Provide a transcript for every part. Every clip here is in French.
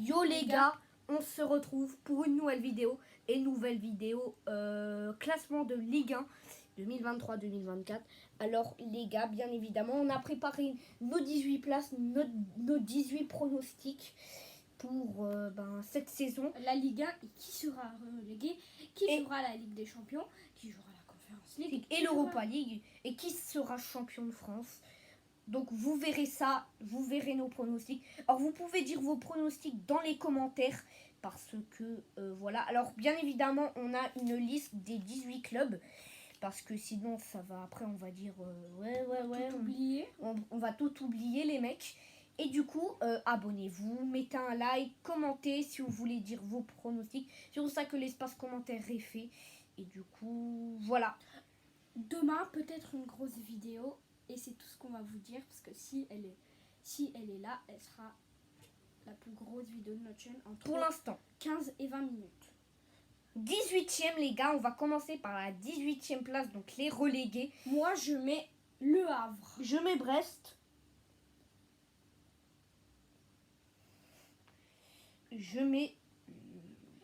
Yo les gars, on se retrouve pour une nouvelle vidéo. Classement de Ligue 1 2023-2024. Alors les gars, bien évidemment, on a préparé nos 18 places, nos 18 pronostics pour cette saison. La Ligue 1 et qui sera relégué, qui jouera la Ligue des Champions, qui jouera la Conference League et l'Europa League, et qui sera champion de France. Donc vous verrez ça, vous verrez nos pronostics. Alors vous pouvez dire vos pronostics dans les commentaires parce que voilà. Alors bien évidemment on a une liste des 18 clubs parce que sinon ça va, après on va dire on va tout oublier les mecs. Et du coup abonnez-vous, mettez un like, commentez si vous voulez dire vos pronostics. C'est pour ça que l'espace commentaire est fait. Et du coup voilà. Demain peut-être une grosse vidéo. Et c'est tout ce qu'on va vous dire, parce que si elle est là, elle sera la plus grosse vidéo de notre chaîne entre pour l'instant 15 et 20 minutes. 18e les gars, on va commencer par la 18e place, donc les relégués. Moi je mets Le Havre. Je mets Brest. Je mets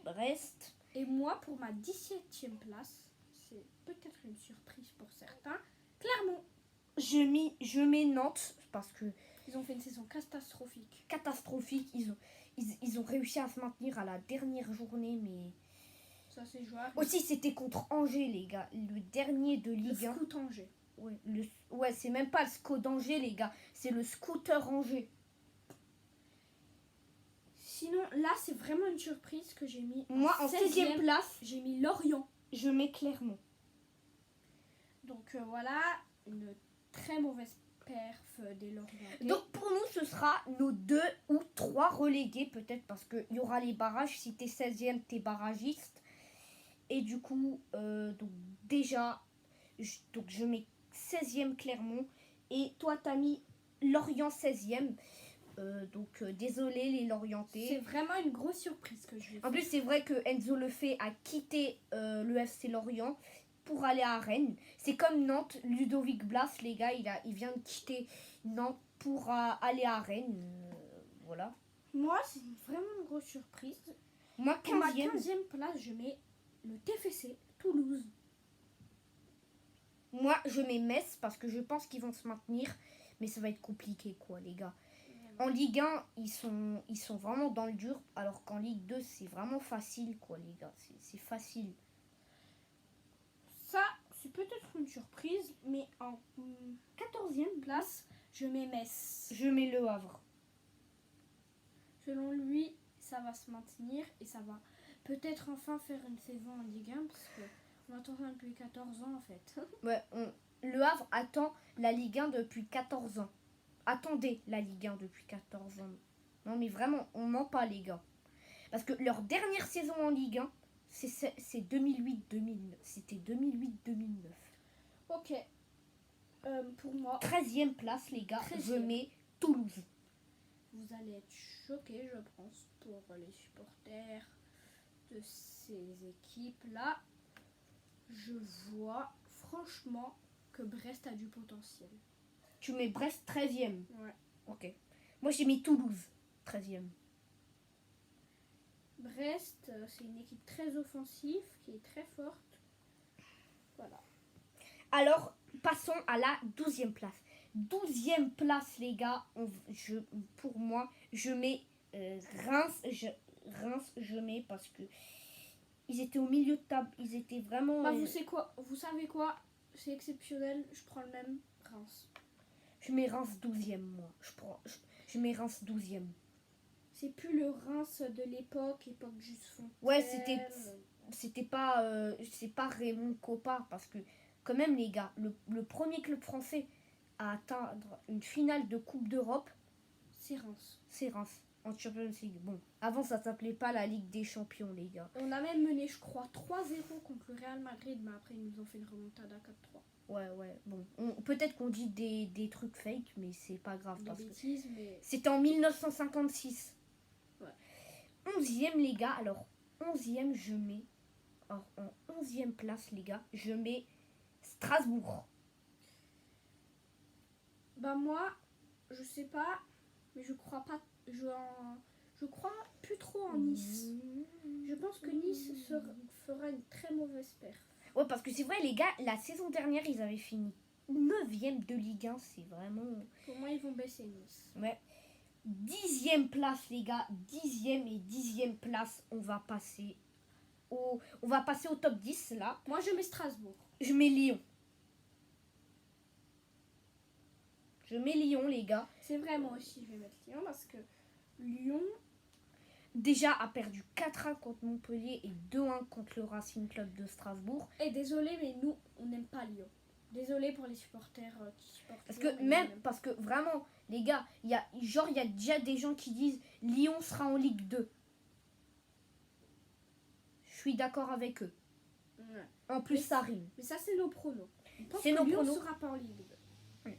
Brest. Et moi pour ma 17e place, c'est peut-être une surprise pour certains, Clermont. Je mets Nantes parce que ils ont fait une saison catastrophique. Ils ont réussi à se maintenir à la dernière journée, mais ça c'est jouable. Aussi c'était contre Angers les gars, le dernier de Ligue 1. Le Scout Angers. Ouais, c'est même pas le Scout d'Angers les gars, c'est le Scooter Angers. Sinon là c'est vraiment une surprise que j'ai mis. Moi en 16e place, j'ai mis Lorient. Je mets Clermont. Donc voilà, une très mauvaise perf des Lorientais. Donc pour nous ce sera nos 2 ou 3 relégués peut-être, parce qu'il y aura les barrages. Si t'es 16e t'es barragiste. Et du coup donc déjà je mets 16e Clermont. Et toi t'as mis Lorient 16e. Désolé les Lorientais. C'est vraiment une grosse surprise que je vais faire. En plus c'est vrai que Enzo Lefebvre a quitté le FC Lorient pour aller à Rennes. C'est comme Nantes, Ludovic Blas les gars, il vient de quitter Nantes pour aller à Rennes. Voilà. Moi c'est vraiment une grosse surprise. Moi 15e. Pour ma 15e place je mets le TFC Toulouse. Moi je mets Metz parce que je pense qu'ils vont se maintenir, mais ça va être compliqué quoi les gars. En Ligue 1 ils sont vraiment dans le dur, alors qu'en Ligue 2 c'est vraiment facile quoi les gars, c'est facile. Ça c'est peut-être une surprise, mais en 14e place je mets Metz. Je mets Le Havre. Selon lui ça va se maintenir et ça va peut-être enfin faire une saison en Ligue 1, parce qu'on attend ça depuis 14 ans en fait. Ouais, Le Havre attend la Ligue 1 depuis 14 ans. Attendez la Ligue 1 depuis 14 ans. Non mais vraiment, on ment pas les gars. Parce que leur dernière saison en Ligue 1, c'est 2008-2009. C'était 2008-2009. Ok. Pour moi, 13e place les gars, 13e. Je mets Toulouse. Vous allez être choqués je pense, pour les supporters de ces équipes-là. Je vois franchement que Brest a du potentiel. Tu mets Brest 13e. Ouais. Ok. Moi j'ai mis Toulouse 13e. Brest, c'est une équipe très offensive, qui est très forte. Voilà. Alors, passons à la 12e place. 12e place les gars, pour moi, je mets Reims, je mets parce que ils étaient au milieu de table, ils étaient vraiment... Vous savez quoi, c'est exceptionnel, je prends le même, Reims. Je mets Reims 12e moi, je mets Reims 12e. C'est plus le Reims de l'époque Juste Fontaine. Ouais, c'était pas c'est pas Raymond Kopa, parce que quand même les gars, le premier club français à atteindre une finale de Coupe d'Europe, c'est Reims. C'est Reims en Champions League. Bon, avant ça s'appelait pas la Ligue des Champions les gars. On a même mené je crois 3-0 contre le Real Madrid, mais après ils nous ont fait une remontada 4-3. Ouais, bon, peut-être qu'on dit des trucs fake, mais c'est pas grave. Des bêtises, mais... C'était en 1956. Ouais. 11e les gars, alors 11e je mets... Alors en 11e place les gars, je mets Strasbourg. Bah moi, je sais pas, mais je crois pas... Je crois trop en Nice. Je pense que Nice fera une très mauvaise perf. Ouais, parce que c'est vrai, les gars, la saison dernière, ils avaient fini 9e de Ligue 1. C'est vraiment... Pour moi, ils vont baisser Nice. Ouais. 10e place, les gars. 10e et 10e place. On va passer au top 10, là. Moi, je mets Strasbourg. Je mets Lyon. Je mets Lyon, les gars. C'est vrai, moi aussi, je vais mettre Lyon parce que Lyon... Déjà a perdu 4-1 contre Montpellier et 2-1 contre le Racing Club de Strasbourg. Et désolé, mais nous, on n'aime pas Lyon. Désolé pour les supporters qui supportent Parce Lyon, que mais même, on n'aime parce que vraiment, les gars, il y a déjà des gens qui disent Lyon sera en Ligue 2. Je suis d'accord avec eux. pas. Ouais. En plus, Mais ça rime. Mais ça, c'est nos pronos. On pense C'est que nos Lyon pronos. ne sera pas en Ligue 2.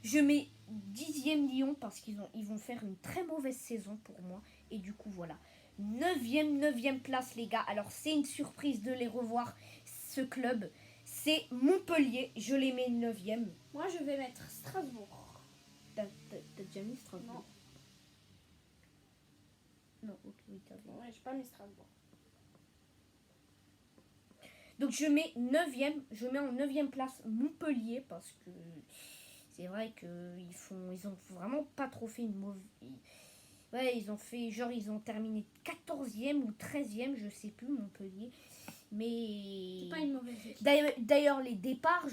Je mets 10e Lyon parce qu'ils vont faire une très mauvaise saison pour moi. Et du coup, voilà. 9e place, les gars. Alors, c'est une surprise de les revoir, ce club. C'est Montpellier. Je les mets 9e. Moi, je vais mettre Strasbourg. T'as déjà mis Strasbourg? Non, ok, oui, t'as vu. Ouais, j'ai pas mis Strasbourg. Donc, je mets 9e. Je mets en 9e place Montpellier parce que c'est vrai qu'ils ont vraiment pas trop fait une mauvaise... Ouais, ils ont terminé 14e ou 13e, je sais plus, Montpellier. Mais... C'est pas une mauvaise équipe. D'ailleurs, les départs,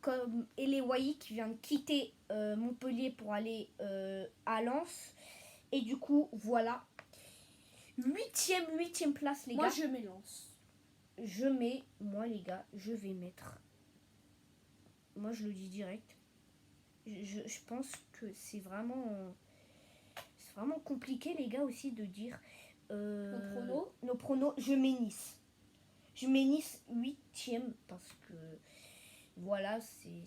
comme Elewai qui vient de quitter Montpellier pour aller à Lens. Et du coup, voilà. 8e place, les Moi, gars. je mets Lens. Moi, les gars, je vais mettre... Moi, je le dis direct. Je pense que c'est vraiment compliqué, les gars, aussi de dire nos pronos. Je mets Nice. Je mets Nice 8e parce que voilà, c'est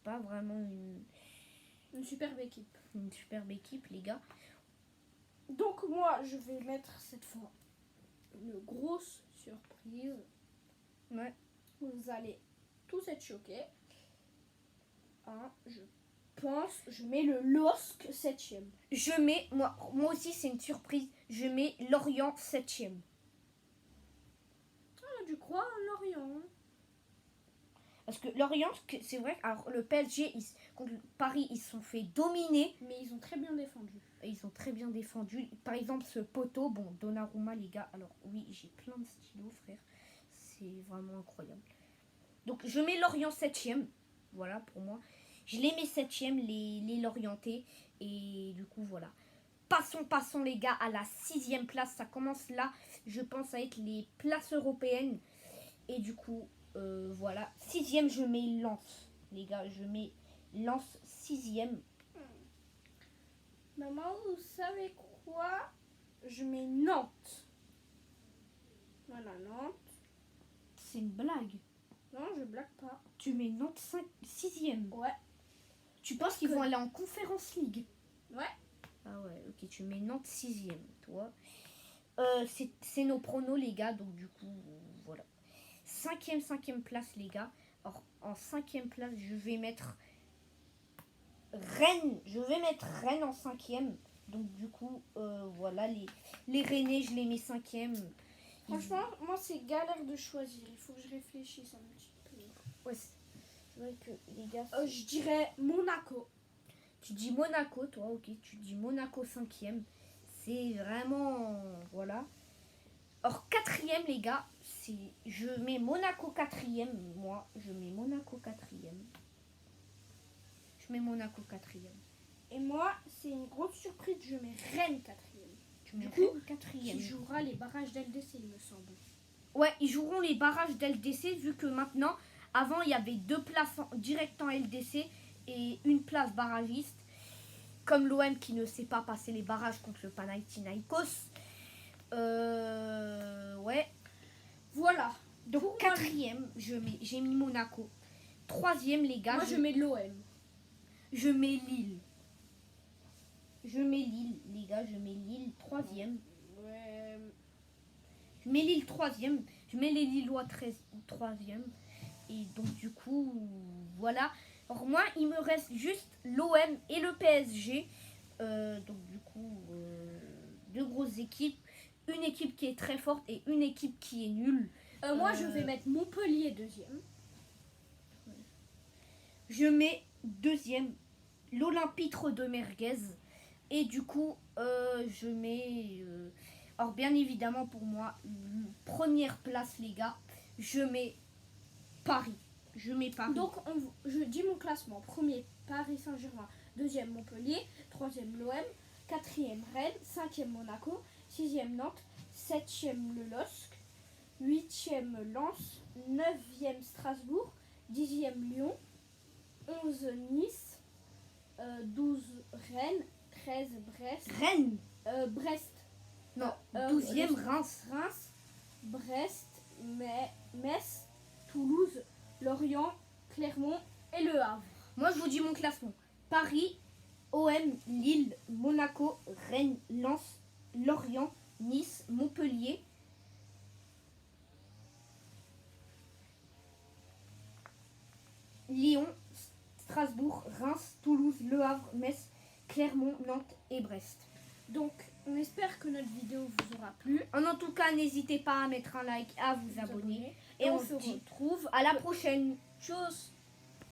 pas vraiment Une superbe équipe. une superbe équipe, les gars. Donc, moi, je vais mettre cette fois une grosse surprise. Ouais. Vous allez tous être choqués. Je pense, je mets le LOSC 7e. Je mets, moi aussi, c'est une surprise. Je mets Lorient 7e. Ah, tu crois Lorient? Parce que Lorient, c'est vrai, alors le PSG contre Paris, ils se sont fait dominer. Mais ils ont très bien défendu. Et ils ont très bien défendu. Par exemple, ce poteau, bon, Donnarumma, les gars. Alors oui, j'ai plein de stylos, frère. C'est vraiment incroyable. Donc je mets Lorient 7e. Voilà, pour moi. Je les mets 7e, les Lorientais. Et du coup, voilà. Passons, les gars, à la 6e place. Ça commence là, je pense, à être les places européennes. Et du coup, voilà. 6e, je mets Lens. Les gars, je mets Lens 6e. Maman, vous savez quoi? Je mets Nantes. Voilà, Nantes. C'est une blague. Non, je blague pas. Tu mets Nantes 6e. Ouais. Tu penses qu'ils vont aller en Conference League? Ouais. Ah ouais, ok, tu mets Nantes 6e, toi. C'est nos pronos, les gars, donc du coup, voilà. 5e place, les gars. Alors, en 5e place, je vais mettre Rennes. Je vais mettre Rennes en 5e. Donc, du coup, voilà, les Rennais, je les mets 5e. Franchement, moi, c'est galère de choisir. Il faut que je réfléchisse un petit peu. Ouais, c'est vrai que, les gars... Je dirais Monaco. Tu dis Monaco, toi, ok. Tu dis Monaco 5e. C'est vraiment... Voilà. Or, 4e, les gars, je mets Monaco 4e. Moi, je mets Monaco 4e. Je mets Monaco 4e. Et moi, c'est une grosse surprise. Je mets Rennes 4e. Tu mets Du coup, Rennes 4e. Qui jouera les barrages d'LDC, il me semble. Ouais, ils joueront les barrages d'LDC vu que maintenant, avant, il y avait 2 places direct en LDC et une place barragiste. Comme l'OM qui ne sait pas passer les barrages contre le Panathinaikos. Ouais. Voilà. Donc, Pour 4e, j'ai mis Monaco. 3e, les gars. Moi, je mets l'OM. Je mets Lille. Je mets Lille, les gars. Je mets Lille 3e. Ouais. Je mets Lille 3e. Je mets les Lillois 3e. Et donc, du coup, voilà. Alors, moi, il me reste juste l'OM et le PSG. Donc, du coup, deux grosses équipes. Une équipe qui est très forte et une équipe qui est nulle. Moi, je vais mettre Montpellier deuxième. Je mets deuxième l'Olympique de Merguez. Et du coup, je mets... alors bien évidemment pour moi, première place les gars, je mets Paris. Je mets Paris. Donc, je dis mon classement. Premier, Paris Saint-Germain. Deuxième, Montpellier. Troisième, l'OM. Quatrième, Rennes. Cinquième, Monaco. Sixième, Nantes. Septième, le LOSC. Huitième, Lens. Neuvième, Strasbourg. Dixième, Lyon. 11, Nice. 12, Rennes. 13, Brest. Rennes. Brest. Non, 12e Reims. Reims. Brest. Metz. Toulouse. Lorient. Clermont. Et Le Havre. Moi je vous dis mon classement. Paris, OM, Lille, Monaco, Rennes, Lens, Lorient, Nice, Montpellier. Lyon, Strasbourg, Reims, Toulouse, Le Havre, Metz, Clermont, Nantes et Brest. Donc, on espère que notre vidéo vous aura plu. En tout cas, n'hésitez pas à mettre un like, à vous abonner. Et on se dit retrouve à la prochaine. Tchuss.